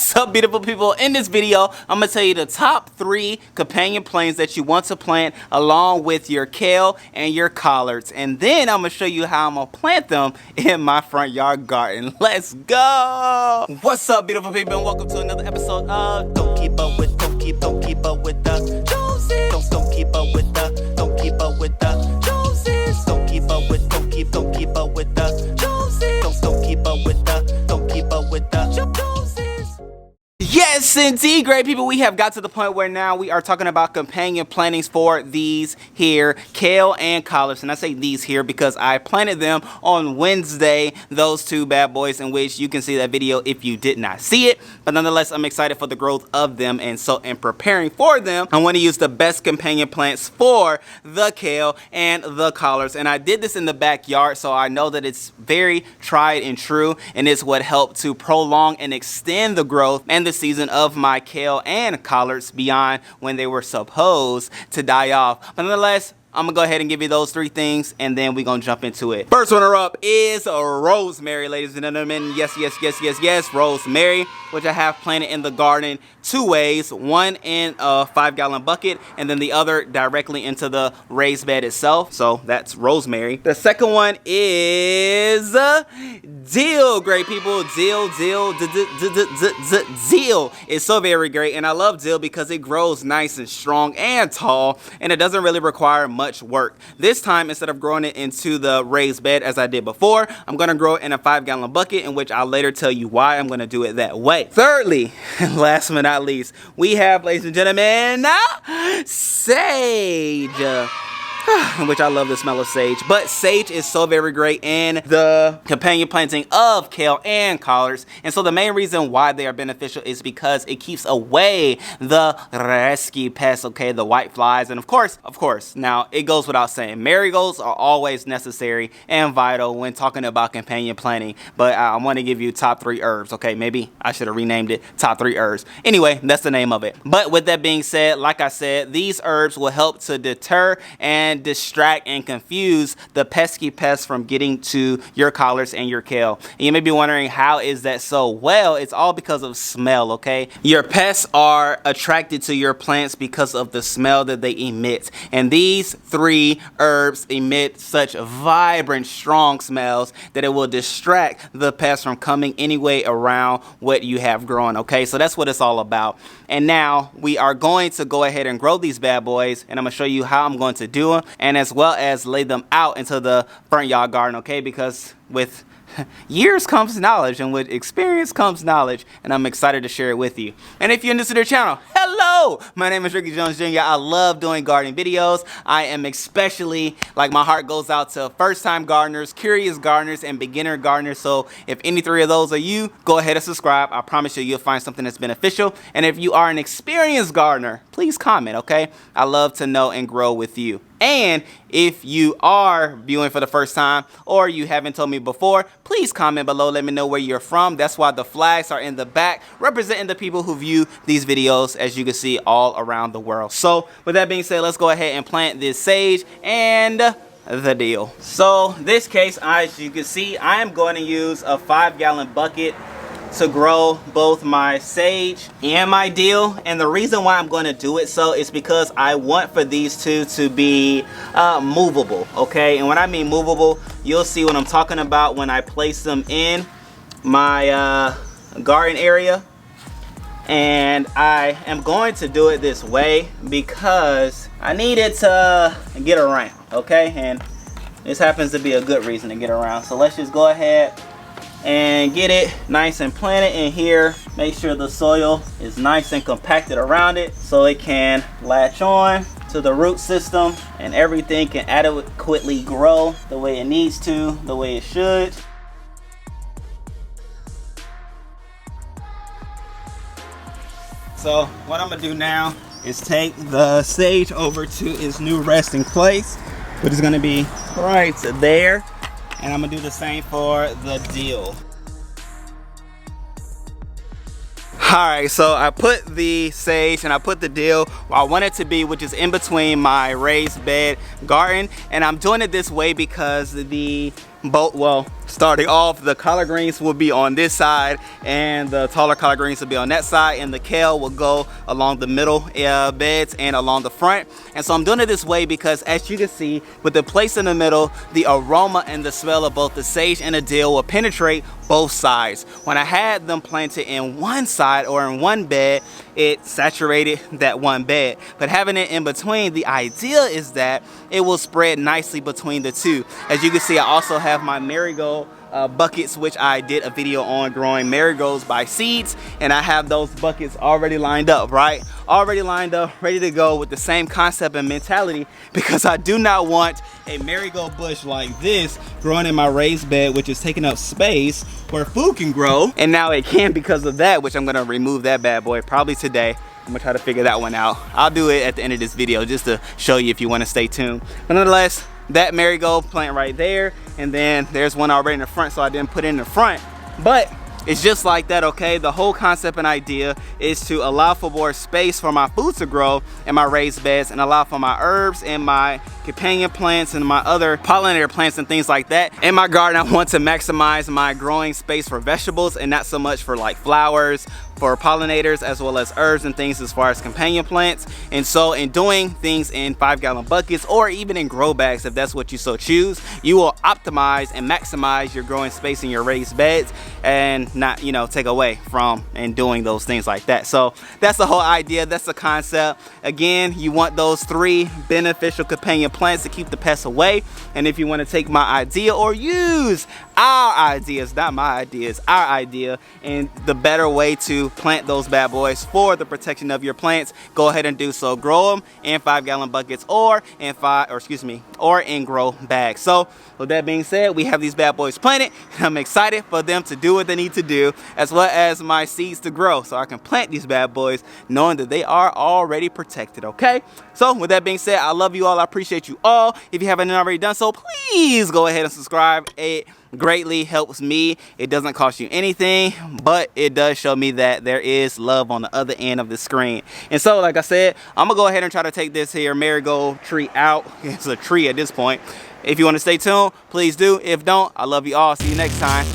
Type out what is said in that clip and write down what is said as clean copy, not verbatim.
What's up, beautiful people? In this video, I'm gonna tell you the top 3 companion plants that you want to plant along with your kale and your collards. And then I'm gonna show you how I'm gonna plant them in my front yard garden. Let's go! What's up, beautiful people, and welcome to another episode of Don't Keep Up With the Joneses. Don't keep up with the Joneses. Don't keep up with the Joneses. Don't keep up with the Joneses. Don't keep up with the Joneses. Yes, indeed, great people. We have got to the point where now we are talking about companion plantings for these here kale and collards. And I say these here because I planted them on Wednesday, those 2 bad boys, in which you can see that video if you did not see it. But nonetheless, I'm excited for the growth of them, and so in preparing for them, I want to use the best companion plants for the kale and the collards. And I did this in the backyard, so I know that it's very tried and true, and it's what helped to prolong and extend the growth and the season of my kale and collards beyond when they were supposed to die off. But nonetheless, I'm gonna go ahead and give you those 3 things, and then we're gonna jump into it. First runner up is rosemary, ladies and gentlemen. Yes, rosemary, which I have planted in the garden 2 ways. One in a 5-gallon bucket, and then the other directly into the raised bed itself. So that's rosemary. The second one is dill, great people. Dill is so very great, and I love dill because it grows nice and strong and tall, and it doesn't really require much work. This time, instead of growing it into the raised bed as I did before, I'm gonna grow it in a 5-gallon bucket, in which I'll later tell you why I'm gonna do it that way. Thirdly, and last but not least, we have, ladies and gentlemen, sage. Which I love the smell of sage, but sage is so very great in the companion planting of kale and collards. And so the main reason why they are beneficial is because it keeps away the rescue pests, okay, the white flies. And of course, now it goes without saying, marigolds are always necessary and vital when talking about companion planting. But I want to give you top 3 herbs, okay? Maybe I should have renamed it top 3 herbs. Anyway, that's the name of it. But with that being said, like I said, these herbs will help to deter and distract and confuse the pesky pests from getting to your collards and your kale. And you may be wondering, how is that so? Well, it's all because of smell, okay? Your pests are attracted to your plants because of the smell that they emit. And these 3 herbs emit such vibrant, strong smells that it will distract the pests from coming anyway around what you have growing, okay? So that's what it's all about. And now we are going to go ahead and grow these bad boys, and I'm gonna show you how I'm going to do them, and as well as lay them out into the front yard garden, okay? Because with years comes knowledge, and with experience comes knowledge, and I'm excited to share it with you. And if you're new to the channel, hello! My name is Ricky Jones Jr. I love doing gardening videos. I am especially, like, my heart goes out to first-time gardeners, curious gardeners, and beginner gardeners. So if any 3 of those are you, go ahead and subscribe. I promise you, you'll find something that's beneficial. And if you are an experienced gardener, please comment, okay? I love to know and grow with you. And if you are viewing for the first time, or you haven't told me before, please comment below. Let me know where you're from. That's why the flags are in the back, representing the people who view these videos, as you can see, all around the world. So with that being said, let's go ahead and plant this sage and the dill. So this case, as you can see, I am going to use a 5-gallon bucket to grow both my sage and my dill. And the reason why I'm going to do it so is because I want for these 2 to be movable, okay? And when I mean movable, you'll see what I'm talking about when I place them in my garden area. And I am going to do it this way because I need it to get around, okay? And this happens to be a good reason to get around. So let's just go ahead and get it nice and planted in here. Make sure the soil is nice and compacted around it so it can latch on to the root system and everything can adequately grow the way it needs to, the way it should. So what I'm gonna do now is take the sage over to its new resting place, which is gonna be right there. And I'm gonna do the same for the dill. Alright, so I put the sage and I put the dill where I want it to be, which is in between my raised bed garden. And I'm doing it this way because the Starting off, the collard greens will be on this side and the taller collard greens will be on that side, and the kale will go along the middle beds and along the front. And so I'm doing it this way because, as you can see, with the place in the middle, the aroma and the smell of both the sage and the dill will penetrate both sides. When I had them planted in one side or in one bed, it saturated that one bed, but having it in between, the idea is that it will spread nicely between the two. As you can see, I also have my marigold buckets, which I did a video on growing marigolds by seeds, and I have those buckets already lined up, right? Already lined up, ready to go with the same concept and mentality, because I do not want a marigold bush like this growing in my raised bed, which is taking up space where food can grow. And now it can because of that, which I'm gonna remove that bad boy probably today. I'm gonna try to figure that one out. I'll do it at the end of this video just to show you if you want to stay tuned. But nonetheless, that marigold plant right there, and then there's one already in the front, so I didn't put it in the front. But it's just like that, okay? The whole concept and idea is to allow for more space for my food to grow in my raised beds, and allow for my herbs and my companion plants and my other pollinator plants and things like that. In my garden, I want to maximize my growing space for vegetables and not so much for like flowers, for pollinators, as well as herbs and things as far as companion plants. And so in doing things in 5-gallon buckets or even in grow bags, if that's what you so choose, you will optimize and maximize your growing space in your raised beds and not, you know, take away from and doing those things like that. So that's the whole idea, that's the concept. Again, you want those 3 beneficial companion plants to keep the pests away. And if you want to take my idea or use our ideas, not my ideas, our idea, and the better way to plant those bad boys for the protection of your plants, go ahead and do so. Grow them in 5-gallon buckets or in grow bags. So with that being said, we have these bad boys planted, and I'm excited for them to do what they need to do, as well as my seeds to grow, so I can plant these bad boys knowing that they are already protected, okay? So with that being said, I love you all, I appreciate you all. If you haven't already done so, please go ahead and subscribe. It greatly helps me. It doesn't cost you anything, but it does show me that there is love on the other end of the screen. And so, like I said, I'm gonna go ahead and try to take this here marigold tree out. It's a tree at this point. If you want to stay tuned, please do. If don't, I love you all. See you next time.